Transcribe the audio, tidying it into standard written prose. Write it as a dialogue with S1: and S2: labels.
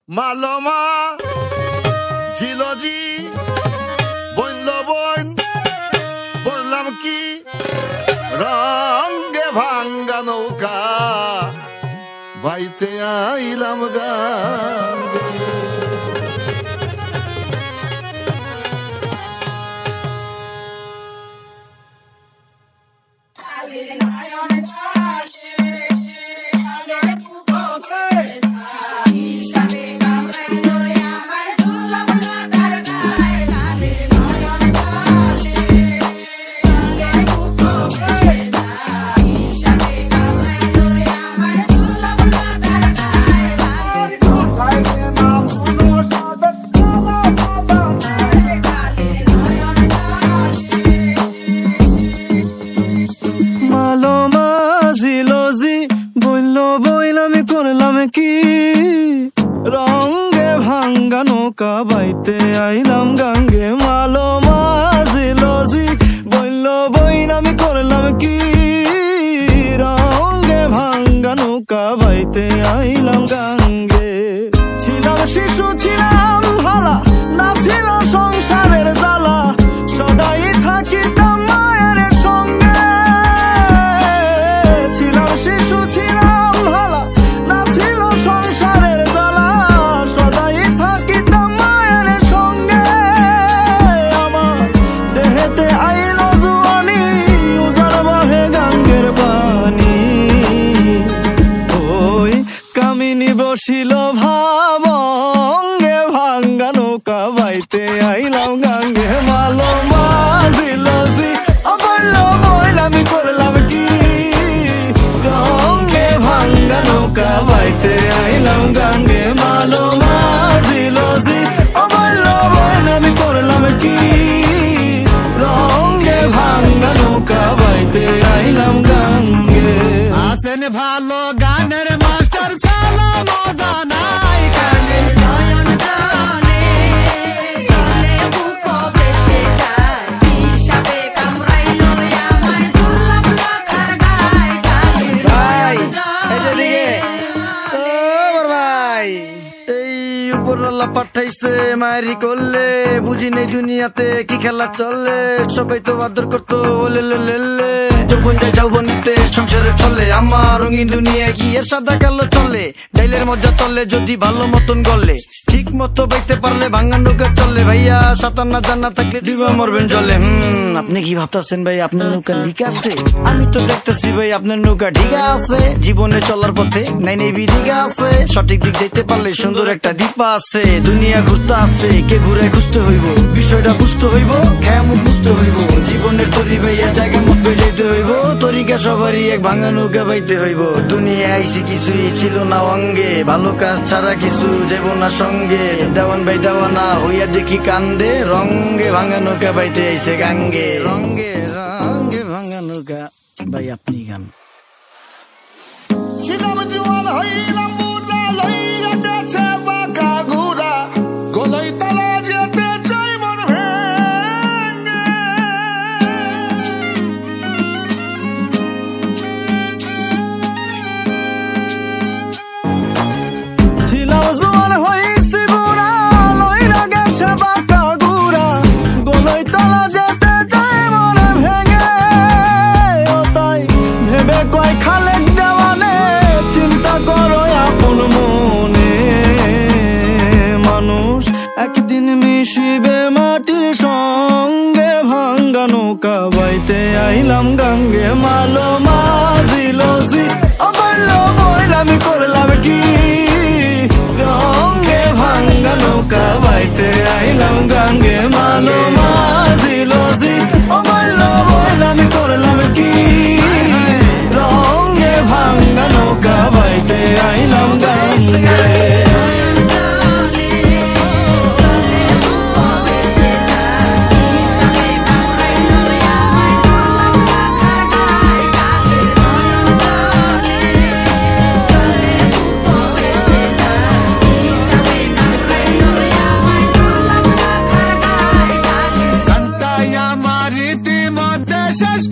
S1: মালমা জিলজি বইল বইন বললাম কি রঙে ভাঙ্গা নৌকা বাইতে আইলাম গাঙ্গে।
S2: রঙে ভাঙ্গা নৌকা বাইতে আইলাম গাঙ্গে। মালো মাঝি লজি বইল বইন আমি করলাম কি রঙে ভাঙ্গা নৌকা বাইতে আইলাম গাঙ্গে। ছিলাম শিশু ছিলাম হালা না ছিল সংসারের জ্বালা সদাই থাকিতাম মায়ের সঙ্গে। ছিলাম শিশু ছিলাম হালা না ছিল সংসারের জ্বালা সদাই থাকিতাম মায়ের সঙ্গে। আমার দেহেতে আইল জুয়ানি উজাড় বাহে গাঙ্গের পানি। ওই কামিনী বসিল ভাবঙ্গে ভাঙ্গা নৌকা বাইতে আইলাম গাঙ্গে। মালো মাঝি লজি বলল বইল আমি করলাম কি রঙে ভাঙ্গা নৌকা বাইতে আইলাম গাঙ্গে। মালো মাঝি লজি বলল বইল আমি করলাম কি রঙে ভাঙ্গা নৌকা বাইতে আইলাম গাঙ্গে।
S3: আসেন ভালো গানের মাস্টার চালা মজা নাই কালে নয়ন জলে চলে বুক বেশে যায় হিসাবে কামড়াইলো আমায় দুর্লভ রাখার গায় কালে
S2: ভাই এদিকে ও বড় ভাই এই উপরওয়ালা পাঠাইছে মারি করলে বুঝি নেই দুনিয়াতে কি খেলা চলে। সবাই তো আদর করতো লেলে যৌবন যায় যৌবনীতে সংসারে চলে। আমার রঙিন দুনিয়া কি এর সাদা কালো চলে। ডাইলের মজা চলে যদি ভালো মতন গলে ঠিক মতো বাইতে পারলে ভাঙ্গা নৌকা চলে। ভাইয়া সাঁতার না জানা থাকলে ডিবা মরবেন জলে। আপনি কি ভাবতেছেন ভাই আপনার নৌকা ঠিক আছে? আমি তো দেখতেছি ভাই আপনার নৌকা ঠিক আছে। জীবনে চলার পথে নাই নেই বিধিকা আছে। সঠিক দিক যেতে পারলে সুন্দর একটা দ্বীপ আছে। দুনিয়া ঘুরতে আছে কে ঘুরে খুঁজতে হইব বিষয়টা বুঝতে হইব খেয়া মুখ বুঝতে হইব। জীবনের তরি ভাইয়া জায়গা মতো যেতে হইব তরিকা সবারই এক ভাঙ্গা নৌকা বাইতে হইব। দুনিয়া আইসি কিছুই ছিল না অঙ্গে ভালো কাজ ছাড়া কিছু যাব না সঙ্গে। দেওয়ান ভাই দেওয়ানা হইয়া দেখি কান্দে রঙে ভাঙ্গা নৌকা বাইতে আইসে গাঙ্গে। রঙে রঙে ভাঙ্গা নৌকা ভাই আপনি গান।
S1: ছিলাম জুয়ান হইলাম বুড়া লইয়া গেছে বাঁকা ঘুরা গলাই তালা যেতে চাই মন ভেঙে।
S2: ছিলাম জোয়ান হইছি বুড়া লইয়া গেছে বাঁকা ঘুরা গলাই তালা যেতে চাই মন ভেঙে। ও তাই ভেবে কয় খালেক দেওয়ানে চিন্তা করো আপন মনে। মানুষ একদিন মিশিবে মাটির সঙ্গে ভাঙ্গা নৌকা বাইতে আইলাম গাঙ্গে। মালো মাঝি লজি বলল বইল আমি করলাম কি রঙে ভাঙ্গা নৌকা বাইতে আইলাম গাঙ্গে। মালো মাঝি লজি বলল বইল আমি করলাম কি রঙে ভাঙ্গা নৌকা বাইতে আইলাম গাঙ্গে।
S3: গানটাই আমার রীতিমধ্যে শেষ